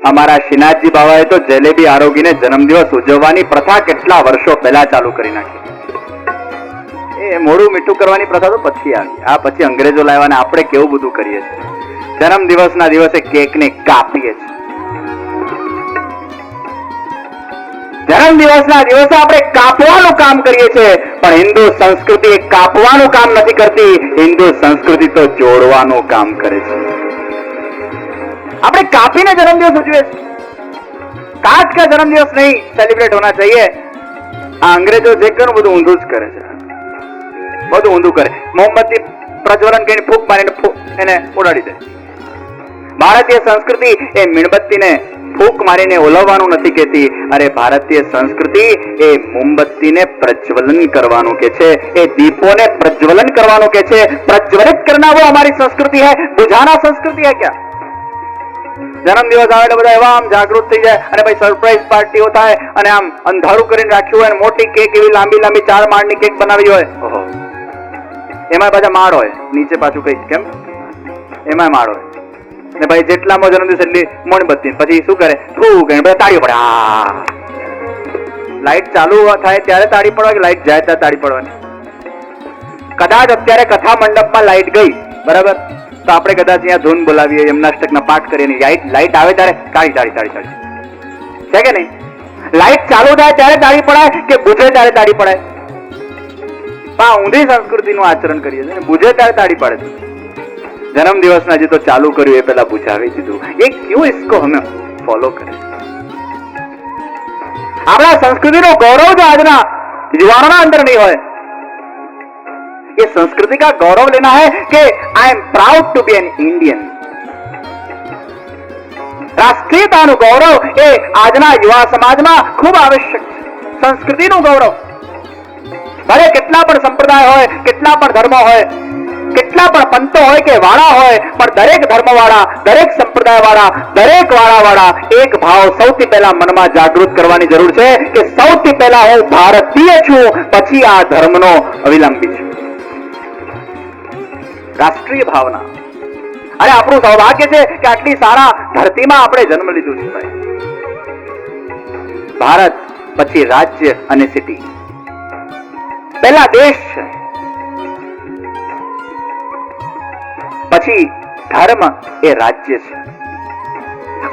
અમારા શ્રીનાથજી બાબાએ તો જલેબી આરોગીને જન્મદિવસ ઉજવવાની પ્રથા કેટલા વર્ષો પહેલા ચાલુ કરી નાખી. એ મોડું મીઠું કરવાની પ્રથા તો પછી આવી. આ પછી અંગ્રેજો લાવ્યા ને આપણે કેવું બધું કરીએ છીએ. જન્મદિવસના દિવસે કેકને કાપીએ છીએ. જન્મદિવસના દિવસે આપણે કાપવાનું કામ કરીએ છીએ, પણ હિન્દુ સંસ્કૃતિ કાપવાનું કામ નથી કરતી. હિન્દુ સંસ્કૃતિ તો જોડવાનું કામ કરે છે. આપણે કાપીને જન્મદિવસ ઉજવે છે. કાટ का जन्मदिवस नहीं सेलिब्रेट होना चाहिए. આ અંગ્રેજો જે ઘણું બધું ઊંધું જ કરે છે. બધું ઊંધું કરે. મોમબત્તી પ્રજ્વલન કરીને ફૂંક મારીને એને ઉડાડી દે. ભારતીય સંસ્કૃતિ એ મીણબત્તીને ફૂંક મારીને ઓલવવાનું નથી કહેતી. અરે ભારતીય સંસ્કૃતિ એ મોમબત્તીને પ્રજ્વલન કરવાનું કે છે. એ દીપોને પ્રજ્વલન કરવાનું કે છે. प्रज्वलित करना वो हमारी संस्कृति है. बुझाना संस्कृति है क्या? जन्मदिवस આવે એટલે બધા એવા આમ જાગૃત થઈ જાય અને ભાઈ સરપ્રાઈઝ પાર્ટીઓ થાય અને આમ અંધારું કરીને રાખ્યું હોય, મોટી કેક એવી લાંબી લાંબી 4 માળની કેક બનાવી હોય, એમાં પાછા માળ હોય નીચે, પાછું કઈ કેમ એમાં માળ હોય ને ભાઈ જેટલામાં જન્મદિવસ એટલી મોમબત્તી. પછી શું કરે? ફૂ કરીને બધા તાળી પડે. લાઈટ ચાલુ થાય ત્યારે તાળી પડવા કે લાઈટ જાય ત્યારે તાળી પડવાની? કદાચ અત્યારે કથા મંડપમાં લાઈટ ગઈ, બરાબર, તો આપણે કદાચ અહીંયા ધૂન બોલાવીએ, યમનાષ્ટકના પાઠ કરીએ, લાઈટ આવે ત્યારે તાળી તાળી તાળી તાળી છે કે નહીં? લાઈટ ચાલુ થાય ત્યારે તાળી પડાય કે બુઝે ત્યારે તાળી પડાય? ઊંધી સંસ્કૃતિનું આચરણ કરીએ છીએ. બુઝે ત્યારે તાળી પડે છે. જન્મદિવસના જે તો ચાલુ કર્યું એ પેલા બુઝાવી દીધું. એ ક્યું इसको હમે ફોલો કરે? આપણા સંસ્કૃતિનો ગૌરવ જો આજના યુવાનોના અંદર નહીં હોય, ये संस्कृति का गौरव लेना है कि I am proud to be an Indian. राष्ट्रीयताનું ગૌરવ એ આજના યુવા સમાજમાં ખૂબ આવશ્યક છે. સંસ્કૃતિનું ગૌરવ. ભલે કેટલા પણ સંપ્રદાય હોય, કેટલા પણ ધર્મ હોય, કેટલા પણ પંથો હોય કે વાળા હોય, પણ દરેક ધર્મવાળા, દરેક સંપ્રદાયવાળા, દરેક વાળાવાળા એક ભાવ સૌથી પહેલા મનમાં જાગૃત કરવાની જરૂર છે કે સૌથી પહેલા હું ભારતીય છું, પછી આ ધર્મનો અવિલંબી છું. રાષ્ટ્રીય ભાવના. અરે આપણું સૌભાગ્ય છે કે આટલી સારા ધરતીમાં આપણે જન્મ લીધું છે ભાઈ. ભારત, પછી રાજ્ય અને સિટી. પહેલા દેશ છે, પછી ધર્મ એ રાજ્ય છે,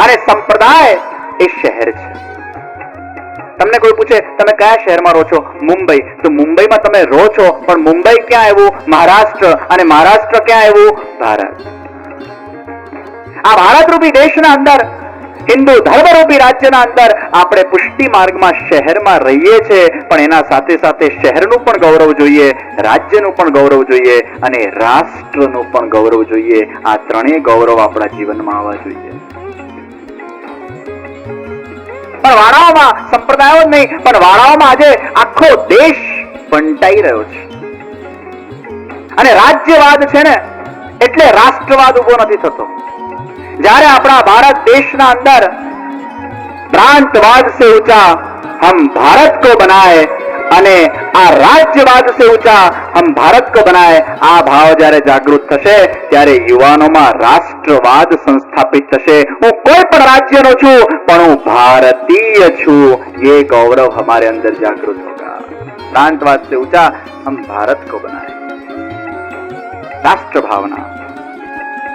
અને સંપ્રદાય એ શહેર છે. તમને કોઈ પૂછે તમે કયા શહેરમાં રહો છો? મુંબઈ. તો મુંબઈમાં તમે રહો છો, પણ મુંબઈ ક્યાં આવ્યું? મહારાષ્ટ્ર. અને મહારાષ્ટ્ર ક્યાં આવ્યું? ભારત. આ ભારતરૂપી દેશના અંદર, હિન્દુ ધર્મરૂપી રાજ્યના અંદર આપણે પુષ્ટિ માર્ગમાં શહેરમાં રહીએ છીએ, પણ એના સાથે સાથે શહેરનું પણ ગૌરવ જોઈએ, રાજ્યનું પણ ગૌરવ જોઈએ અને રાષ્ટ્રનું પણ ગૌરવ જોઈએ. આ ત્રણેય ગૌરવ આપણા જીવનમાં આવવા જોઈએ. પણ વાળાઓમાં સંપ્રદાયો જ નહીં, પણ વાળાઓમાં આજે આખો દેશ બંટાઈ રહ્યો છે. અને રાજ્યવાદ છે ને એટલે રાષ્ટ્રવાદ ઉભો નથી થતો. જ્યારે આપણા ભારત દેશના અંદર પ્રાંતવાદ સે ઊંચા હમ ભારત કો બનાए અને આ રાજ્યવાદ સે ઊંચા હમ ભારત કો બનાए, આ ભાવ જ્યારે જાગૃત થશે ત્યારે યુવાનોમાં રાષ્ટ્રવાદ સંસ્થાપિત થશે. હું કોઈ પણ રાજ્યનો છું, પણ હું ભારતીય છું. ये गौरव हमारे अंदर जागृत होगा. प्रांतवाद से ऊंचा हम भारत को बनाए. રાષ્ટ્ર ભાવના.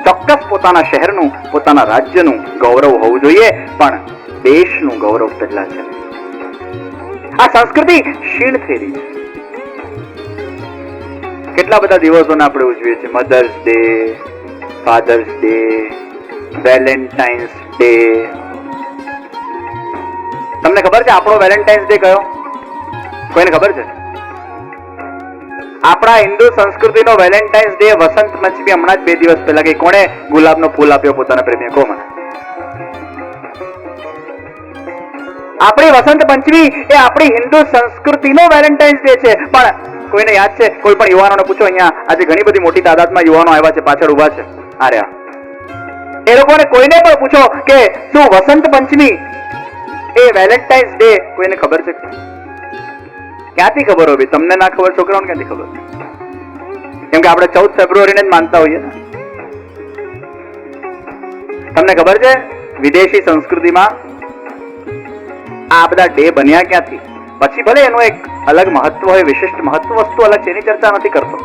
ચોક્કસ પોતાના શહેરનું, પોતાના રાજ્યનું ગૌરવ હોવું જોઈએ, પણ દેશનું ગૌરવ પહેલા છે. આ સંસ્કૃતિ ક્ષીણ થઈ રહી છે. કેટલા બધા દિવસોને આપણે ઉજવીએ છીએ. Mother's day, father's day, Valentine's day. તમને ખબર છે આપણો વેલેન્ટાઇન્સ ડે કયો? કોઈને ખબર છે? આપણા હિન્દુ સંસ્કૃતિનો વેલેન્ટાઇન્સ ડે વસંત પંચમી હમણાં જ 2 દિવસ પહેલા કે કોણે ગુલાબનો ફૂલ આપ્યો પોતાના પ્રેમીએ? કહો મને. આપણી વસંત પંચમી એ આપણી હિન્દુ સંસ્કૃતિનો વેલેન્ટાઇન્સ ડે છે. પણ કોઈને યાદ છે? કોઈ પણ યુવાનોને પૂછો. અહીંયા આજે ઘણી બધી મોટી તાદાદમાં યુવાનો આવ્યા છે, પાછળ ઉભા છે. આર્યા એ લોકોને કોઈને પણ પૂછો કે શું વસંત પંચમી એ વેલેન્ટાઇન્સ ડે કોઈને ખબર છે? ક્યાંથી ખબર હોય? તમને ના ખબર, છોકરાઓને ક્યાંથી ખબર? કેમ કે આપણે 14 ફેબ્રુઆરીને જ માનતા હોઈએ ને. તમને ખબર છે વિદેશી સંસ્કૃતિમાં આ બધા ડે બન્યા ક્યાંથી? પછી ભલે એનું એક અલગ મહત્વ હોય, વિશિષ્ટ મહત્વ વસ્તુ અલગ છે, એની ચર્ચા નથી કરતો.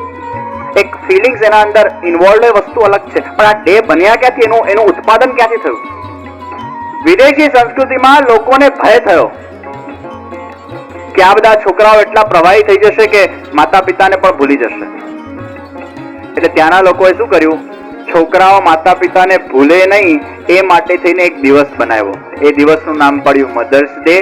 એક ફિલિંગ્સ એના અંદર ઇન્વોલ્વ હોય વસ્તુ અલગ છે, પણ આ ડે બન્યા ક્યાંથી, એનું ઉત્પાદન ક્યાંથી થયું? વિદેશી સંસ્કૃતિમાં લોકોને ભય થયો કે આ બધા છોકરાઓ એટલા પ્રવાહી થઈ જશે કે માતા પિતાને પણ ભૂલી જશે. એટલે ત્યાંના લોકોએ શું કર્યું? છોકરાઓ માતા પિતાને ભૂલે નહીં એ માટે થઈને એક દિવસ બનાવ્યો. એ દિવસનું નામ પડ્યું મધર્સ ડે.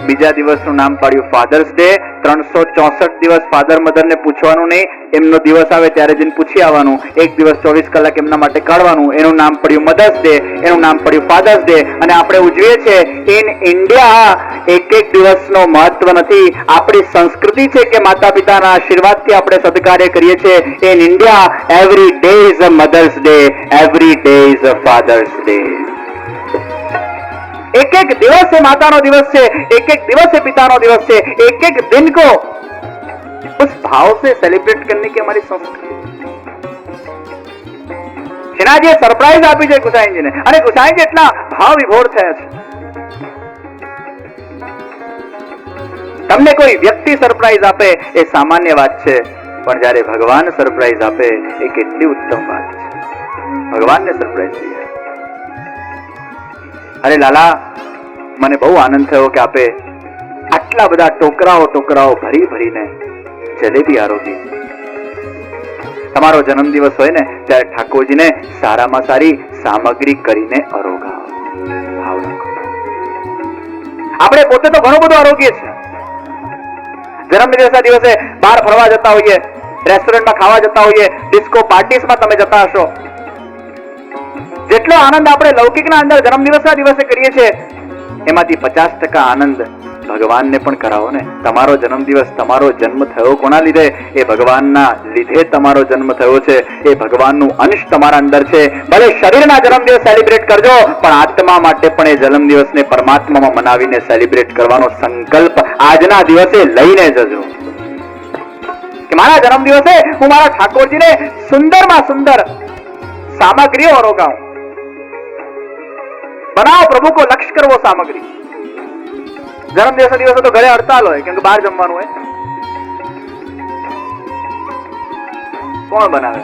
બીજા દિવસનું નામ પડ્યું ફાધર્સ ડે. 364 દિવસ ફાધર મધર ને પૂછવાનું નહીં, એમનો દિવસ આવે ત્યારે જઈને પૂછી આવવાનું. એક દિવસ 24 કલાક એમના માટે કાઢવાનું. એનું નામ પડ્યું મધર્સ ડે, એનું નામ પડ્યું ફાધર્સ ડે. અને આપણે ઉજવીએ છીએ ઇન ઇન્ડિયા. એક દિવસનો મહત્વ નથી. આપણી સંસ્કૃતિ છે કે માતા પિતાના આશીર્વાદથી આપણે સદકાર્ય કરીએ છીએ. In India every day is a mother's day, every day is a father's day. एक एक दिवस से माता नो दिवस से, एक एक दिवस से पिता नो दिवस से, एक एक दिन को उस भाव से सेलिब्रेट करने की हमारी संस्कृति. શિનાજીએ સરપ્રાઈઝ આપી છે ગુસાઈજીને, અને ગુસાઈજી એટલા ભાવ વિભોર થયા છે. તમને કોઈ વ્યક્તિ સરપ્રાઈઝ આપે એ સામાન્ય વાત છે, પણ જ્યારે ભગવાન સરપ્રાઈઝ આપે એ કેટલી ઉત્તમ વાત છે. ભગવાનને સરપ્રાઈઝ દઈએ. અરે લાલા, મને બહુ આનંદ થયો કે આપે આટલા બધા ટોકરાઓ ભરી ભરીને જલેબી આરોગી. તમારો જન્મદિવસ હોય ને ત્યારે ઠાકોરજીને સારામાં સારી સામગ્રી કરીને આરોગાવો. ભાવ રાખો. આપણે પોતે તો ઘણું બધું આરોગીએ છીએ. જન્મદિવસના દિવસે બહાર ફરવા જતા હોઈએ, રેસ્ટોરન્ટમાં ખાવા જતા હોઈએ, ડિસ્કો પાર્ટીસમાં તમે જતા હશો. જેટલો આનંદ આપણે લૌકિકના અંદર જન્મદિવસના દિવસે કરીએ છીએ, એમાંથી 50% આનંદ ભગવાનને પણ કરાવો ને. તમારો જન્મદિવસ, તમારો જન્મ થયો કોના લીધે? એ ભગવાનના લીધે તમારો જન્મ થયો છે. એ ભગવાનનું અંશ તમારા અંદર છે. ભલે શરીરના જન્મદિવસ સેલિબ્રેટ કરજો, પણ આત્મા માટે પણ એ જન્મદિવસને પરમાત્મામાં મનાવીને સેલિબ્રેટ કરવાનો સંકલ્પ આજના દિવસે લઈને જજો કે મારા જન્મદિવસે હું મારા ઠાકોરજીને સુંદરમાં સુંદર સામગ્રીઓ આરોગાઉં. बनाओ प्रभु को लक्ष्य कर वो सामग्री. जन्मदिवस દિવસે તો ઘરે હડતાલ હોય, કેમ કે બહાર જમવાનું હોય. કોણ બનાવે?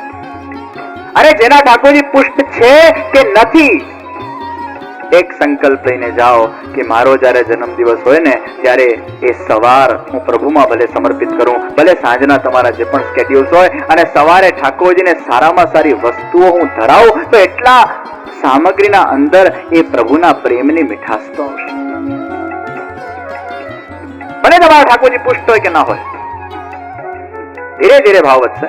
અરે જેના ઠાકોરજી પુષ્ટ છે કે નથી, એક સંકલ્પ લઈને જાઓ કે મારો જ્યારે જન્મદિવસ હોય ને ત્યારે એ સવાર હું પ્રભુમાં ભલે સમર્પિત કરું, ભલે સાંજના તમારા જે પણ સ્કેડ્યુલ્સ હોય, અને સવારે ઠાકોરજીને સારામાં સારી વસ્તુઓ હું ધરાવું તો એટલા સામગ્રીના અંદર એ પ્રભુના પ્રેમની મીઠાશ તો આવશે. ભલે તમારા ઠાકોરજી પુષ્ટ હોય કે ના હોય, ધીરે ધીરે ભાવ વધશે,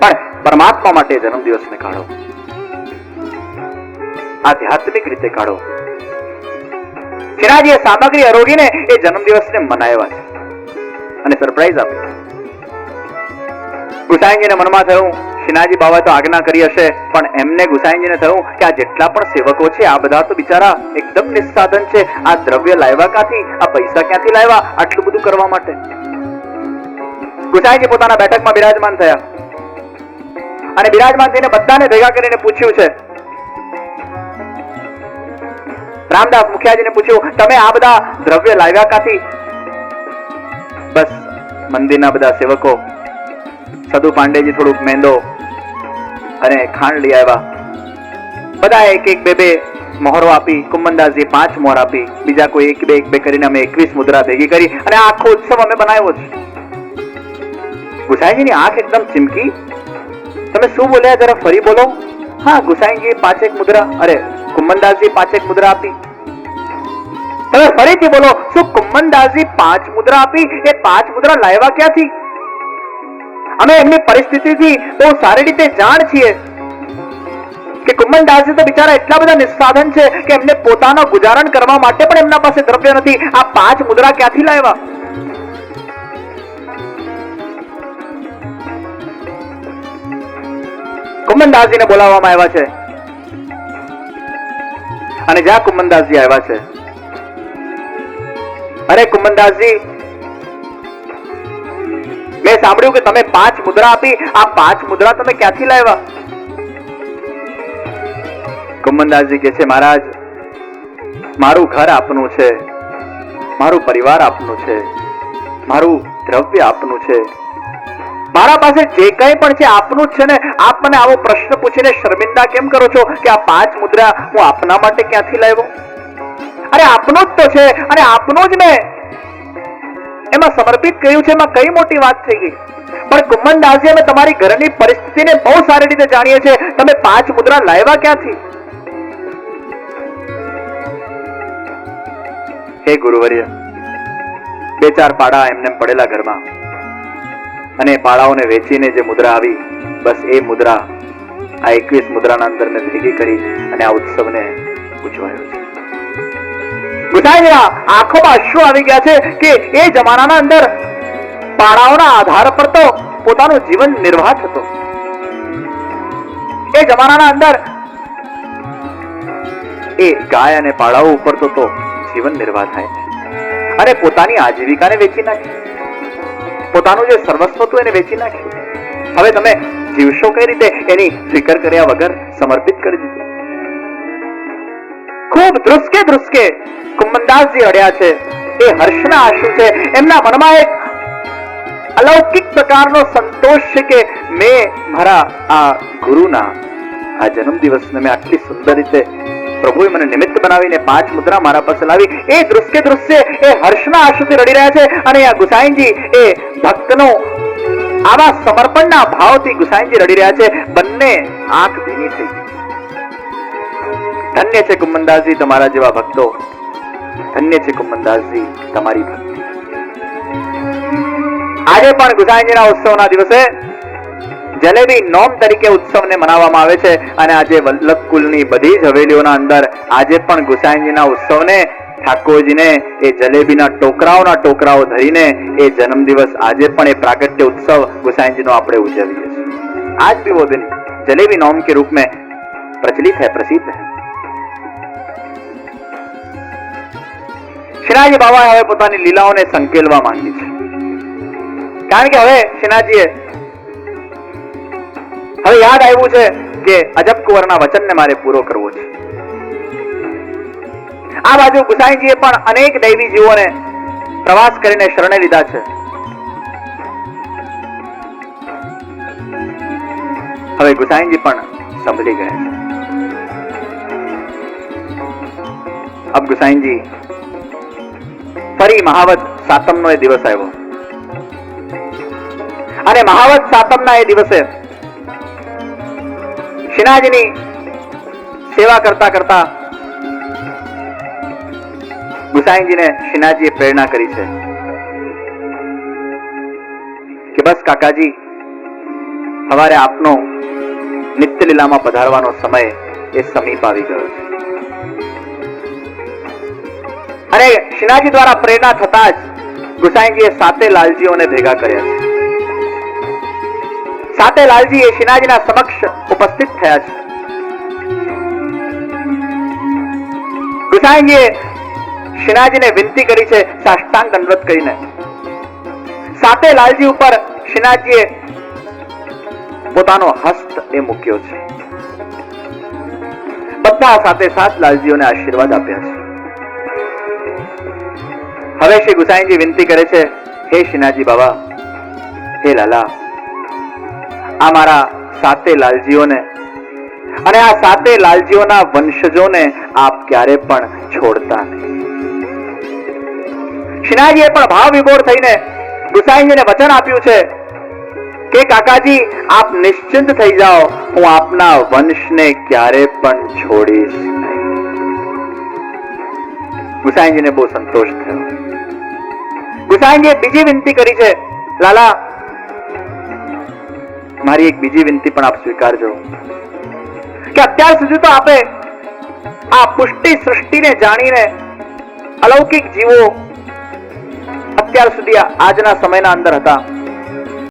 પણ પરમાત્મા માટે જન્મદિવસને કાઢો, આધ્યાત્મિક રીતે કાઢો. શિનાજીએ સામગ્રી આરોગીને એ જન્મદિવસને મનાવ્યા છે અને સરપ્રાઈઝ આપી. ગુસાઈજીને મનમાં થયું શિનાજી બાબા તો આજ્ઞા કરી હશે, પણ એમને ગુસાઈજીને થયું કે આ જેટલા પણ સેવકો છે આ બધા તો બિચારા એકદમ નિસ્સાધન છે. આ દ્રવ્ય લાવ્યા ક્યાંથી, આ પૈસા ક્યાંથી લાવ્યા આટલું બધું કરવા માટે? ગુસાઈજી પોતાના બેઠકમાં બિરાજમાન થયા અને બિરાજમાન થઈને બધાને ભેગા કરીને પૂછ્યું છે. રામદાસ મુખિયાજીને પૂછ્યું, તમે આ બધા દ્રવ્ય લાવ્યા ક્યાંથી? બસ મંદિરના બધા સેવકો, સદુ પાંડેજી થોડુંક મેંદો અને ખાંડ લઈ આવ્યા. બધા એક એક બે મોહરો આપી. કુંમનદાસજી 5 મોહર આપી, બીજા કોઈ એક બે કરીને અમે 21 મુદ્રા ભેગી કરી અને આખો ઉત્સવ અમે બનાવ્યો છે. ગુસાઈજીની આંખ એકદમ ચીમકી. તમે શું બોલ્યા, જરા ફરી બોલો. હા, ગુસાઈજી 5 મુદ્રા, અરે કુંમનદાસજી 5 મુદ્રા આપી. તમે ફરીથી બોલો, શું કુંમનદાસજી 5 મુદ્રા આપી? એ 5 મુદ્રા લાવ્યા ક્યાંથી? અમે એમની પરિસ્થિતિથી બહુ સારી રીતે જાણ છીએ કે કુંમનદાસજી તો બિચારા એટલા બધા નિસ્સાધન છે કે એમને પોતાનો ગુજારણ કરવા માટે પણ એમના પાસે દ્રવ્ય નથી. આ 5 મુદ્રા ક્યાંથી લાવ્યા? કુંમનદાસજીને બોલાવવામાં આવ્યા છે અને જ્યાં કુંમનદાસજી આવ્યા છે, અરે કુંમનદાસજી, મેં સાંભળ્યું કે તમે 5 મુદ્રા આપી. આ 5 મુદ્રા તમે ક્યાંથી લાવ્યા? કુંભનદાસજી કહે છે, મહારાજ, મારું ઘર આપનું છે, મારું પરિવાર આપનું છે, મારું દ્રવ્ય આપનું છે, મારા પાસે જે કંઈ પણ છે આપનું જ છે ને. આપ મને આવો પ્રશ્ન પૂછીને શર્મિંદા કેમ કરો છો કે આ 5 મુદ્રા હું આપના માટે ક્યાંથી લાવ્યો? અરે આપનું જ તો છે અને આપનું જ ને એમાં સમર્પિત કર્યું છે, એમાં કઈ મોટી વાત થઈ ગઈ? પણ કુંભનદાસજી, અમે તમારી ઘરની પરિસ્થિતિને બહુ સારી રીતે જાણીએ છીએ, તમે 5 મુદ્રા લાવ્યા ક્યાંથી? હે ગુરુવર્ય, 2-4 પાડા એમને પડેલા ઘરમાં, અને પાડાઓને વેચીને જે મુદ્રા આવી, બસ એ મુદ્રા, આ 21 મુદ્રાના અંદર મેં ભેગી કરી અને આ ઉત્સવને ઉજવાયો છે. ગુસાઈજીના આંખોમાં અશ્રુ આવી ગયા છે કે એ જમાનાના અંદર પાડાઓના આધાર પર તો પોતાનું જીવન નિર્વાહ થતો. એ જમાનાના અંદર એ ગાય અને પાડાઓ ઉપર તો જીવન નિર્વાહ થાય અને પોતાની આજીવિકાને વેચી નાખી, પોતાનું જે સર્વસ્વ હતું એને વેચી નાખ્યું. હવે તમે જીવશો કઈ રીતે? એની ફિકર કર્યા વગર સમર્પિત કરી દીધું. ખૂબ ધ્રુસકે કુંભનદાસજી રડ્યા છે. એ હર્ષના આંસુ છે. એમના મનમાં એક અલૌકિક પ્રકારનો સંતોષ છે કે મેં મારા આ ગુરુના આ જન્મદિવસને મેં આટલી સુંદર રીતે પ્રભુએ મને નિમિત્ત બનાવીને 5 મુદ્રા મારા પાસે લાવી. એ ધ્રુસકે એ હર્ષના આંસુથી રડી રહ્યા છે. અને આ ગુસાઈજી એ ભક્તનો આવા સમર્પણના ભાવથી ગુસાઈજી રડી રહ્યા છે. બંને આંખ ભીની થઈ ગઈ. ધન્ય છે કુંભનદાસજી તમારા જેવા ભક્તો, ધન્ય છે કુંભનદાસજી તમારી ભક્તિ. આજે પણ ગુસાઈજીના ઉત્સવના દિવસે જલેબી નોમ તરીકે ઉત્સવને મનાવવામાં આવે છે. અને આજે વલ્લભ કુલની બધી જ હવેલીઓના અંદર આજે પણ ગુસાઈજીના ઉત્સવને ઠાકોરજીને એ જલેબીના ટોકરાઓ ધરીને એ જન્મદિવસ આજે પણ એ प्राकट्य उत्सव गुसाईजी नो આપણે ઉજવીએ છીએ. आज भी वो दिन जलेबी नोम के रूप में प्रचलित है, प्रसिद्ध है. શ્રીનાથજી બાબા હવે પોતાની લીલાઓને સંકેલવા માંગી છે. કારણ કે હવે શ્રીનાથજીએ હવે યાદ આવ્યું છે કે અજબ કુંવરના વચનને મારે પૂરો કરવો છે. આ બાજુ ગુસાઈજીએ પણ અનેક દૈવી જીવોને પ્રવાસ કરીને શરણે લીધા છે. હવે ગુસાઈજી પણ સંભળી ગયા છે. અબ ગુસાઈજી ફરી મહાવત સાતમનો એ દિવસ આવ્યો અને મહાવત સાતમના એ દિવસે શ્રીનાથજીની સેવા કરતા કરતા ગુસાઈજીને શ્રીનાથજીએ પ્રેરણા કરી છે કે બસ કાકાજી, સવારે આપનો નિત્ય લીલામાં પધારવાનો સમય એ સમીપ આવી ગયો છે. અને શ્રીનાથજી દ્વારા પ્રેરણા થતા જ ગુસાઈજીએ 7 લાલજીઓને ભેગા કર્યા છે. 7 લાલજી એ શ્રીનાથજીના સમક્ષ ઉપસ્થિત થયા છે. ગુસાઈજીએ શ્રીનાથજીને વિનંતી કરી છે સાષ્ટાંગ દંડવત કરીને. 7 લાલજી ઉપર શ્રીનાથજીએ પોતાનો હસ્ત એ મૂક્યો છે. બધા 7 લાલજીઓને આશીર્વાદ આપ્યા છે. હવે શ્રી ગુસાઈજી વિનંતી કરે છે, હે શ્રીનાથજી બાબા, હે લાલા, આ મારા 7 લાલજીઓને અને આ 7 લાલજીઓના વંશજોને આપ ક્યારે પણ છોડતા નહીં. શ્રીનાથજીએ પણ ભાવ વિભોર થઈને ગુસાઈજીને વચન આપ્યું છે કે કાકાજી, આપ નિશ્ચિંત થઈ જાઓ, હું આપના વંશને ક્યારે પણ છોડીશ નહીં. ગુસાઈજીને બહુ સંતોષ થયો. ગુસાઈજીએ બીજી વિનંતી કરી છે, લાલા, મારી એક બીજી વિનંતી પણ આપ સ્વીકારજો કે અત્યાર સુધી તો આપે આ પુષ્ટિ સૃષ્ટિને જાણીને અલૌકિક જીવો અત્યાર સુધી આજના સમયના અંદર હતા.